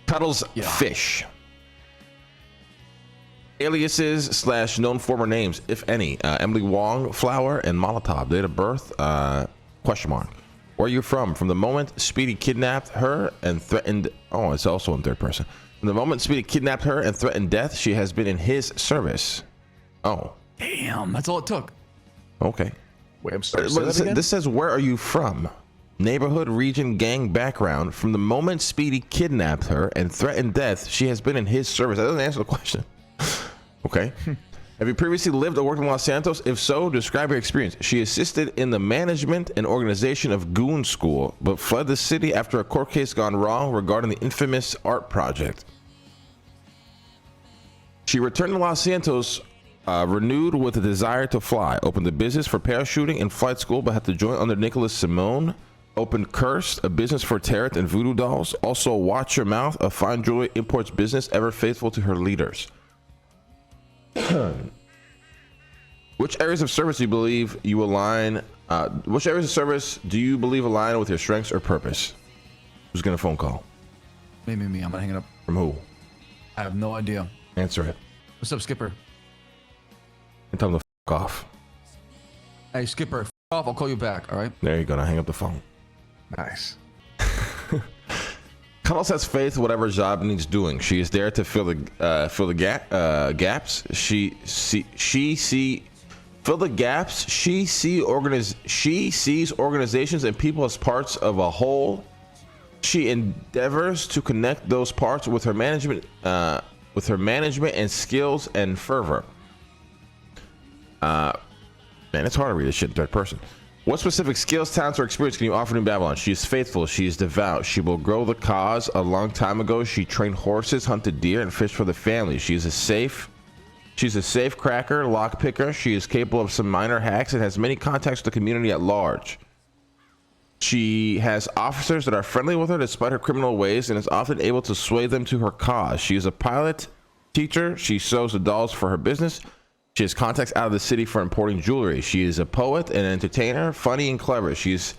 Cuddles Fish. Aliases / known former names, if any. Emily Wong, Flower, and Molotov. Date of birth, question mark. Where are you from? From the moment Speedy kidnapped her and threatened... Oh, it's also in third person. From the moment Speedy kidnapped her and threatened death, she has been in his service. Oh. Damn, that's all it took. Okay. Wait, I'm sorry. This says, where are you from? Neighborhood, region, gang, background. From the moment Speedy kidnapped her and threatened death, she has been in his service. That doesn't answer the question. Okay. Have you previously lived or worked in Los Santos? If so, describe your experience. She assisted in the management and organization of Goon School, but fled the city after a court case gone wrong regarding the infamous art project. She returned to Los Santos renewed with a desire to fly. Opened a business for parachuting and flight school, but had to join under Nicholas Simone. Opened Cursed, a business for tarot and voodoo dolls. Also Watch Your Mouth, a fine jewelry imports business, ever faithful to her leaders. Which areas of service do you believe you align? Which areas of service do you believe align with your strengths or purpose? Who's getting a phone call? Me. I'm gonna hang it up. From who? I have no idea. Answer it. What's up, Skipper? And tell him to f off. Hey, Skipper, f off. I'll call you back. All right. There you go. Now hang up the phone. Nice. Cuddles has faith whatever job needs doing. She is there to fill the gaps. She sees organizations and people as parts of a whole. She endeavors to connect those parts with her management and skills and fervor. Man, it's hard to read this shit in third person. What specific skills, talents, or experience can you offer New Babylon? She is faithful. She is devout. She will grow the cause. A long time ago, she trained horses, hunted deer, and fished for the family. She's a safe cracker, lock picker. She is capable of some minor hacks and has many contacts with the community at large. She has officers that are friendly with her despite her criminal ways and is often able to sway them to her cause. She is a pilot, teacher. She sews the dolls for her business. She has contacts out of the city for importing jewelry. She is a poet and entertainer, funny and clever. She is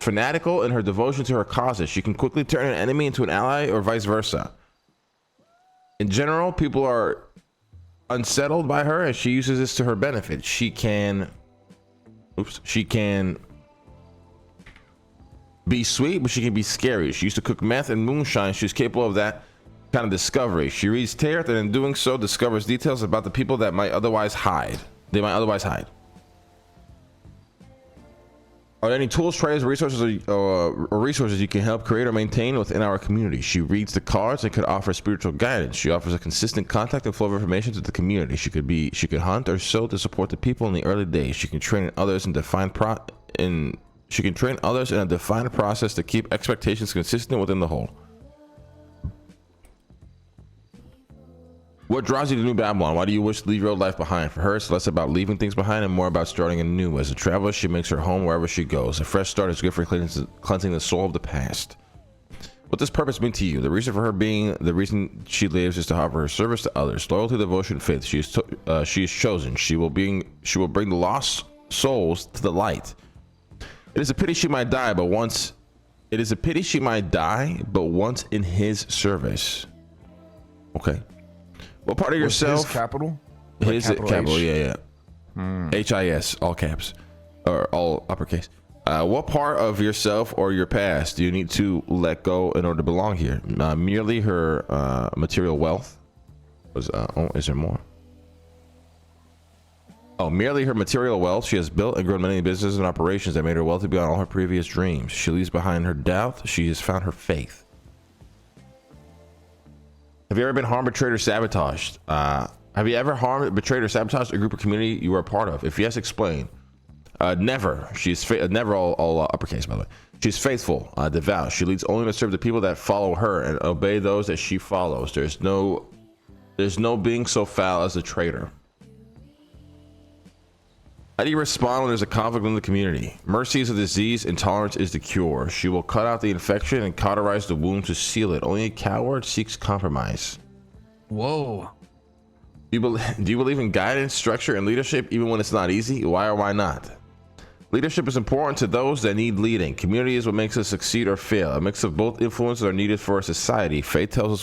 fanatical in her devotion to her causes. She can quickly turn an enemy into an ally or vice versa. In general, people are unsettled by her and she uses this to her benefit. She can be sweet, but she can be scary. She used to cook meth and moonshine. She's capable of that kind of discovery. She reads tarot and in doing so discovers details about the people that might otherwise hide. Are there any tools, trades, resources, or resources you can help create or maintain within our community? She reads the cards and could offer spiritual guidance. She offers a consistent contact and flow of information to the community. She could hunt or sew to support the people in the early days. She can train others in a defined process to keep expectations consistent within the whole. What draws you to New Babylon? Why do you wish to leave your old life behind? For her, it's less about leaving things behind and more about starting anew. As a traveler, she makes her home wherever she goes. A fresh start is good for cleansing the soul of the past. What does purpose mean to you? The reason for her being the reason she lives is to offer her service to others. Loyalty, devotion, faith. She is chosen. She will bring the lost souls to the light. It is a pity she might die, but once in his service. Okay. What part of yourself? His capital? His capital, yeah. HIS, all caps, or all uppercase. What part of yourself or your past do you need to let go in order to belong here? Merely her material wealth? Is there more? Oh, merely her material wealth. She has built and grown many businesses and operations that made her wealthy beyond all her previous dreams. She leaves behind her doubt. She has found her faith. Have you ever been harmed, betrayed, or sabotaged? Have you ever harmed, betrayed, or sabotaged a group or community you were a part of? If yes, explain. Never. She's never all uppercase, by the way. She's faithful, devout. She leads only to serve the people that follow her and obey those that she follows. There's no being so foul as a traitor. How do you respond when there's a conflict in the community? Mercy is a disease, intolerance is the cure. She will cut out the infection and cauterize the wound to seal it. Only a coward seeks compromise. Whoa. Do you believe in guidance, structure, and leadership even when it's not easy? Why or why not? Leadership is important to those that need leading. Community is what makes us succeed or fail. A mix of both influences are needed for a society. Faith tells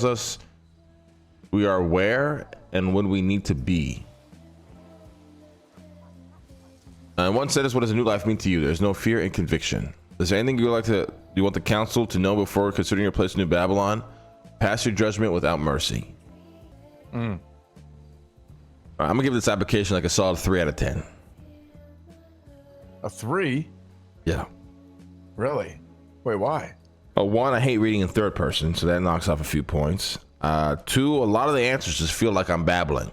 us we are where and when we need to be. In one sentence, what does a new life mean to you? There's no fear and conviction. Is there anything you want the council to know before considering your place in New Babylon? Pass your judgment without mercy. I'm gonna give this application like a solid 3 out of 10. A 3? Yeah. Really? Wait, why? 1, I hate reading in third person, so that knocks off a few points. 2, a lot of the answers just feel like I'm babbling,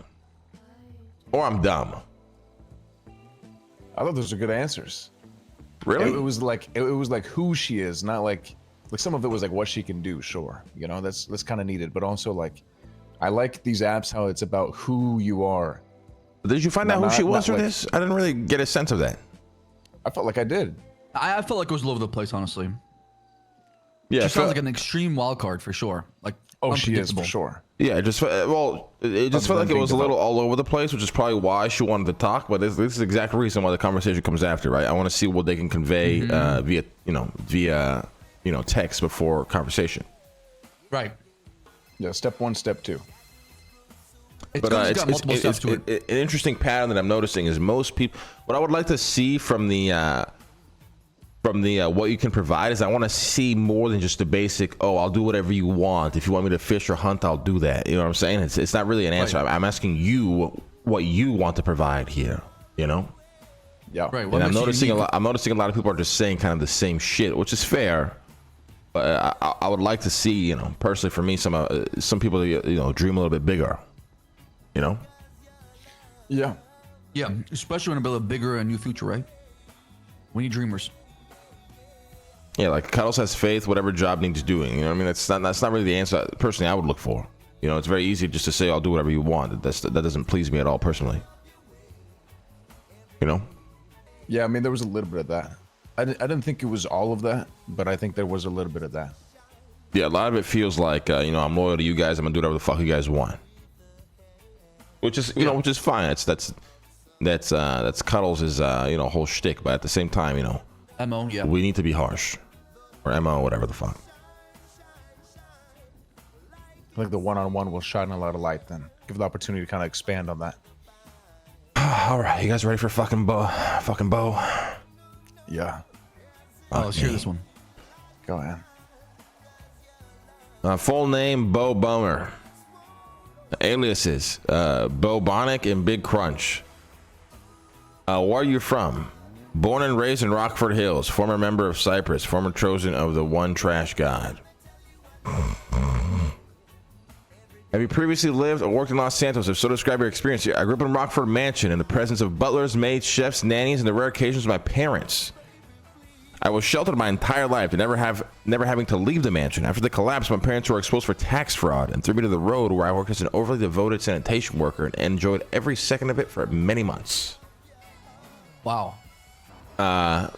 or I'm dumb. I thought those were good answers. Really? It was like who she is, not like some of it was like what she can do. Sure, you know, that's kind of needed, but also like I like these apps how it's about who you are. Did you find out who she was for this? I didn't really get a sense of that. I felt like I did. I felt like it was all over the place, honestly. Yeah, She sounds like an extreme wild card for sure. Like, she is for sure. Yeah, it just felt like it was a little all over the place, which is probably why she wanted to talk. But this is the exact reason why the conversation comes after, right? I want to see what they can convey via text before conversation. Right. Yeah, step 1, step 2. But got multiple steps to it. An interesting pattern that I'm noticing is most people. What I would like to see from the what you can provide is I want to see more than just the basic. Oh, I'll do whatever you want. If you want me to fish or hunt, I'll do that. You know what I'm saying? It's not really an answer. Right. I'm asking you what you want to provide here. You know? Yeah. Right. And I'm noticing a lot of people are just saying kind of the same shit, which is fair. But I would like to see, personally for me, some people, dream a little bit bigger. You know? Yeah. Yeah, especially when to build a bigger and new future, right? We need dreamers. Yeah, like Cuddles has faith, whatever job needs doing. You know what I mean? That's not really the answer personally I would look for. It's very easy just to say I'll do whatever you want. That doesn't please me at all personally. Yeah, I mean there was a little bit of that. I didn't think it was all of that, but I think there was a little bit of that. Yeah, a lot of it feels like I'm loyal to you guys. I'm gonna do whatever the fuck you guys want. Which is which is fine. That's Cuddles' whole shtick. But at the same time, MO, yeah. we need to be harsh, or MO, whatever the fuck. I think the one-on-one will shine a lot of light. Then give the opportunity to kind of expand on that. All right, you guys ready for fucking Beau? Yeah. Let's hear this one. Go ahead. Full name Beau Boner. Aliases Beau Bonic and Big Crunch. Where are you from? Born and raised in Rockford Hills, former member of Cyprus, former Trojan of the One Trash God. Have you previously lived or worked in Los Santos? If so, describe your experience here. I grew up in Rockford Mansion in the presence of butlers, maids, chefs, nannies, and the rare occasions of my parents. I was sheltered my entire life, never having to leave the mansion. After the collapse, my parents were exposed for tax fraud and threw me to the road, where I worked as an overly devoted sanitation worker and enjoyed every second of it for many months. Wow.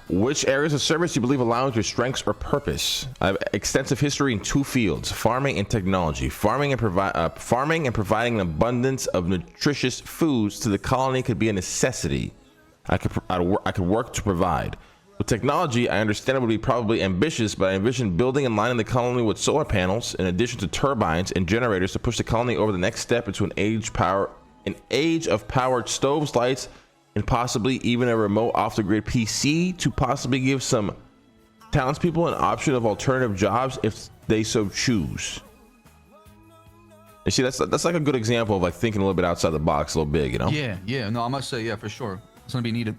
Which areas of service do you believe align with your strengths or purpose? I have extensive history in 2 fields: farming and technology. Farming and providing an abundance of nutritious foods to the colony could be a necessity. I could work to provide. With technology, I understand it would be probably ambitious, but I envision building and lining the colony with solar panels, in addition to turbines and generators, to push the colony over the next step into an age of powered stoves, lights, and possibly even a remote off-the-grid PC to possibly give some townspeople an option of alternative jobs if they so choose. You see, that's like a good example of like thinking a little bit outside the box, a little big, Yeah. No, I must say, yeah, for sure. It's gonna be needed.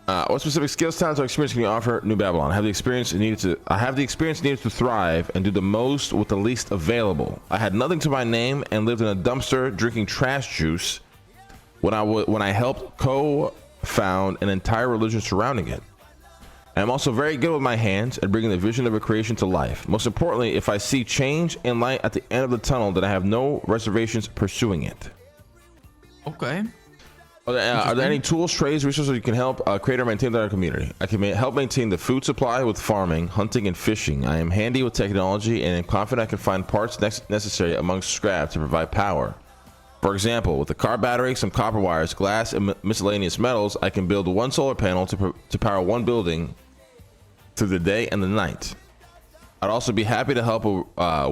What specific skills, talents, or experience can you offer New Babylon? I have the experience needed to thrive and do the most with the least available. I had nothing to my name and lived in a dumpster drinking trash juice when I helped co-found an entire religion surrounding it. I am also very good with my hands at bringing the vision of a creation to life. Most importantly, if I see change and light at the end of the tunnel, then I have no reservations pursuing it. Okay. Are there any tools, trades, resources you can help create or maintain our community? I can help maintain the food supply with farming, hunting, and fishing. I am handy with technology and am confident I can find parts necessary amongst scrap to provide power. For example, with a car battery, some copper wires, glass, and miscellaneous metals, I can build one solar panel to power one building through the day and the night. I'd also be happy to help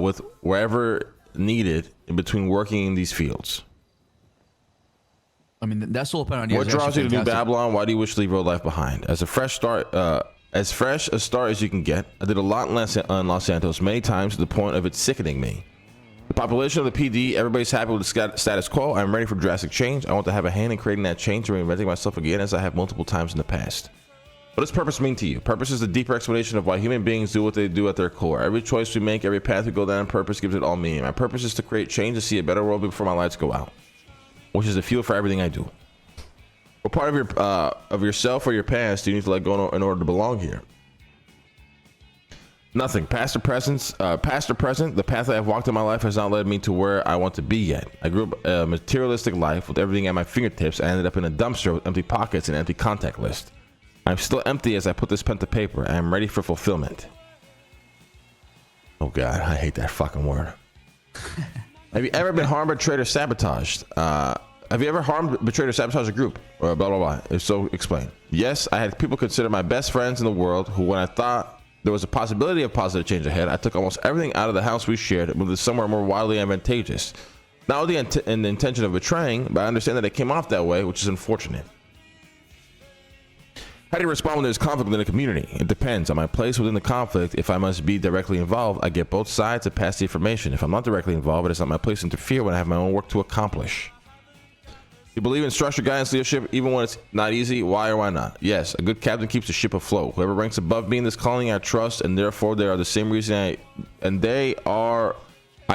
with wherever needed in between working in these fields. I mean, that solar panel idea. What draws you to New Babylon? Why do you wish to leave your life behind? As a fresh start, as fresh a start as you can get. I did a lot in Los Santos, many times to the point of it sickening me. The population of the PD, everybody's happy with the status quo. I'm ready for drastic change. I want to have a hand in creating that change and reinventing myself again, as I have multiple times in the past. What does purpose mean to you? Purpose is the deeper explanation of why human beings do what they do at their core. Every choice we make, every path we go down, purpose gives it all meaning. My purpose is to create change, to see a better world before my lights go out, which is the fuel for everything I do. What part of yourself or your past do you need to let go in order to belong here? Nothing. Past or present, the path I have walked in my life has not led me to where I want to be yet. I grew up a materialistic life with everything at my fingertips. I ended up in a dumpster with empty pockets and an empty contact list. I'm still empty as I put this pen to paper. I am ready for fulfillment. Oh God, I hate that fucking word. Have you ever been harmed, betrayed, or sabotaged? Have you ever harmed, betrayed, or sabotaged a group? Or blah, blah, blah. If so, explain. Yes, I had people consider my best friends in the world who, when I thought there was a possibility of positive change ahead, I took almost everything out of the house we shared and moved it somewhere more wildly advantageous. Not with the intention of betraying, but I understand that it came off that way, which is unfortunate. How do you respond when there's conflict within a community? It depends on my place within the conflict. If I must be directly involved, I get both sides to pass the information. If I'm not directly involved, it is not my place to interfere when I have my own work to accomplish. You believe in structured guidance leadership even when it's not easy? Why or why not? Yes, a good captain keeps the ship afloat. Whoever ranks above me in this calling, I trust, and therefore they are the same reason I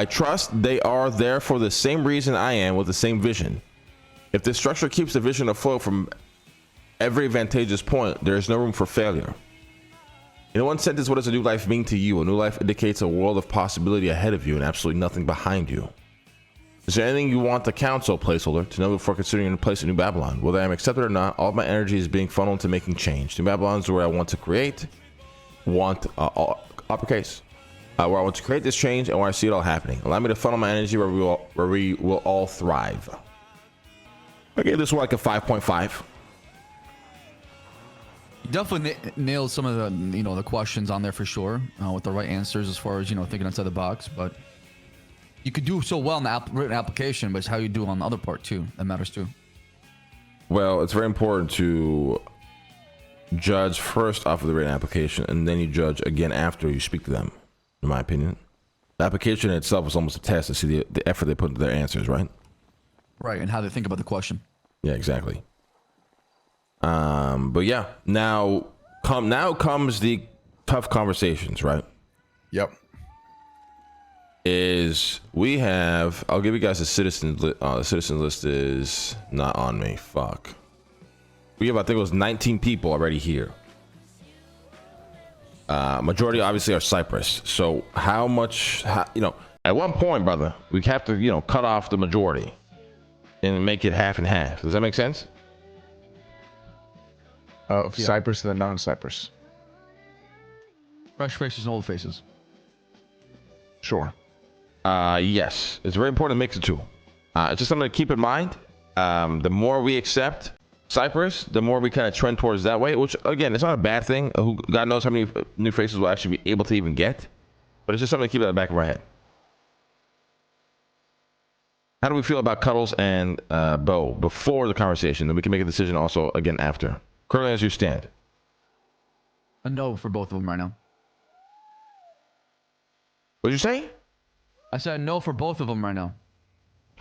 trust they are there for the same reason I am, with the same vision. If this structure keeps the vision afloat from every advantageous point, there is no room for failure. In one sentence, what does a new life mean to you? A new life indicates a world of possibility ahead of you and absolutely nothing behind you. Is there anything you want the council placeholder to know before considering a place in New Babylon? Whether I'm accepted or not, all of my energy is being funneled into making change. New Babylon is where I want to create, uppercase, where I want to create this change and where I see it all happening. Allow me to funnel my energy where we will all thrive. I gave this one like a 5.5. Definitely nailed some of the the questions on there for sure, with the right answers as far as thinking outside the box. But you could do so well in the written application, but it's how you do on the other part too that matters too. Well, it's very important to judge first off of the written application, and then you judge again after you speak to them. In my opinion, the application itself is almost a test to see the effort they put into their answers, right? Right, and how they think about the question. Yeah, exactly. But yeah, now comes the tough conversations, right? Yep. I'll give you guys a citizen list. The citizen list is not on me. Fuck. We have, I think it was 19 people already here. Majority obviously are Cyprus. So at one point, brother, we have to, cut off the majority and make it half and half. Does that make sense? Yeah. Cyprus and the non-Cyprus. Fresh faces and old faces. Sure. Yes, it's very important to mix the two. It's just something to keep in mind. The more we accept Cyprus, the more we kind of trend towards that way, which again, it's not a bad thing. God knows how many new faces we'll actually be able to even get, but it's just something to keep in the back of our head. How do we feel about Cuddles and Beau before the conversation? Then we can make a decision also again after. Currently, as you stand. A no for both of them right now. What did you say? I said no for both of them right now.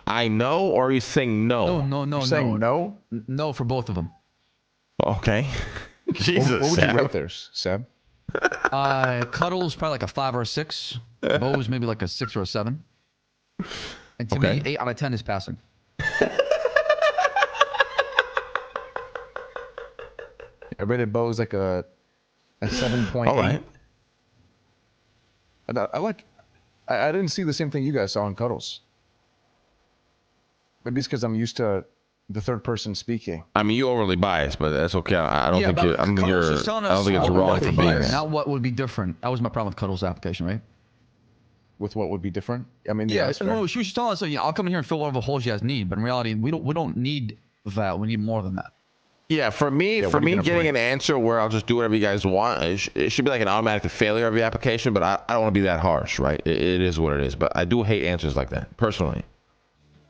I know, or are you saying no? No. You're saying no? No for both of them. Okay. Jesus. What would you rate theirs, Seb? Cuddles probably like a 5 or a 6. Beau's maybe like a 6 or a 7. And to me, 8 out of 10 is passing. I rated Beau's like a 7.8. All right. I didn't see the same thing you guys saw in Cuddles. Maybe it's because I'm used to the third person speaking. I mean, you're overly biased, but that's okay. I don't think it's wrong to be biased. Now what would be different? That was my problem with Cuddles' application, right? with what would be different. I mean, Yeah, that's fair. no, she was just telling us, I'll come in here and fill whatever holes you guys need. But in reality, we don't need that. We need more than that. Yeah, for me, what are you gonna getting bring? an answer where I'll just do whatever you guys want, it should be like an automatic failure of the application. But I don't want to be that harsh, right? It is what it is. But I do hate answers like that personally.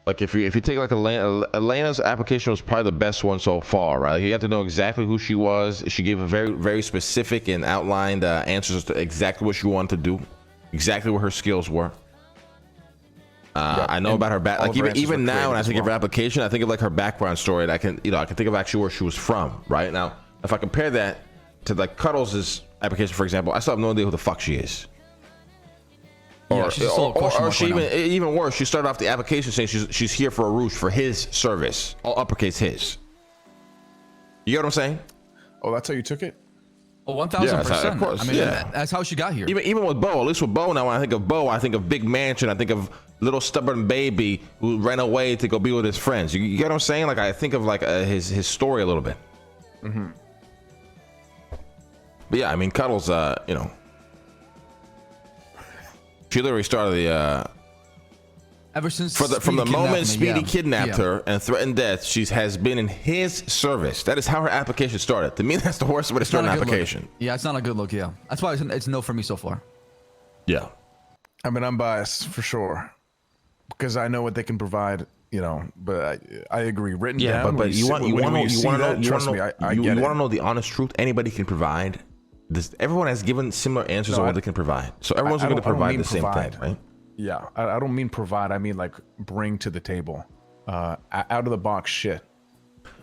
Like if you take like Elena's application was probably the best one so far, right? Like you have to know exactly who she was. She gave a very specific and outlined answers to exactly what she wanted to do, exactly what her skills were. I know about her back. Like even now, when I think of her application, I think of like her background story. And I can think of actually where she was from. Right now, if I compare that to like Cuddles' application, for example, I still have no idea who the fuck she is. Or she even worse, she started off the application saying she's here for Arush for his service, all uppercase his. You get what I'm saying? Oh, that's how you took it? Oh, 1,000%. Of course, I mean, yeah. that's how she got here. Even with Beau, at least with Beau, now when I think of Beau, I think of big mansion, I think of little stubborn baby who ran away to go be with his friends. You get what I'm saying? Like I think of like his story a little bit. Mm-hmm. But yeah, I mean Cuddles, she literally started the ever since from the moment Speedy kidnapped her and threatened death, she has been in his service. That is how her application started. To me, that's the worst way to start an application. Yeah, it's not a good look. Yeah, that's why it's no for me so far. Yeah, I mean, I'm biased for sure because I know what they can provide. But I agree. Written down. but you want to know. Trust me, I you get it. want to know the honest truth. Anybody can provide. Everyone has given similar answers on what they can provide. So everyone's going to provide the same thing, right? Yeah, I don't mean provide. I mean like bring to the table, out of the box shit.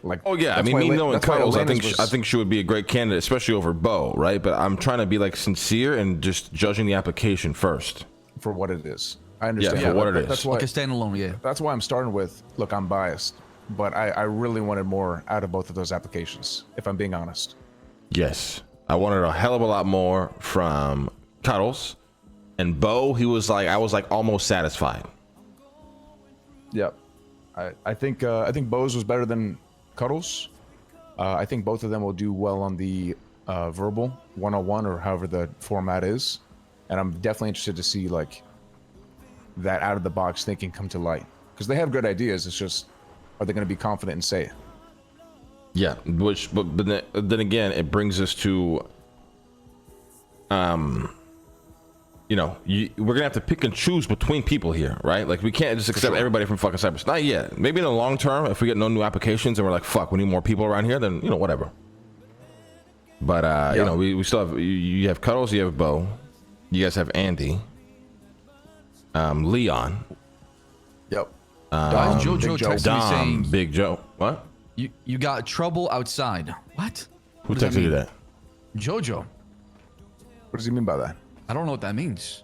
Like, oh yeah, I mean, me knowing Cuddles, I think she would be a great candidate, especially over Beau, right? But I'm trying to be like sincere and just judging the application first for what it is. I understand. Yeah, for what it is. That's why. Like a standalone, yeah. That's why I'm starting with. Look, I'm biased, but I really wanted more out of both of those applications. If I'm being honest. Yes, I wanted a hell of a lot more from Cuddles. And Beau, I was like almost satisfied. Yep. I think Beau's was better than Cuddles. I think both of them will do well on the verbal 101 or however the format is. And I'm definitely interested to see like that out of the box thinking come to light. Because they have good ideas. It's just, are they going to be confident and say it? Yeah, but then again, it brings us to we're gonna have to pick and choose between people here, right? Like we can't just accept everybody from fucking Cyprus. Not yet. Maybe in the long term, if we get no new applications and we're like, fuck, we need more people around here, then whatever. But we still have you have Cuddles, you have Beau, you guys have Andy, Leon. Yep. Jojo texted me saying, Big Joe. What? You got trouble outside. What? Who texted you that? Jojo. What does he mean by that? I don't know what that means.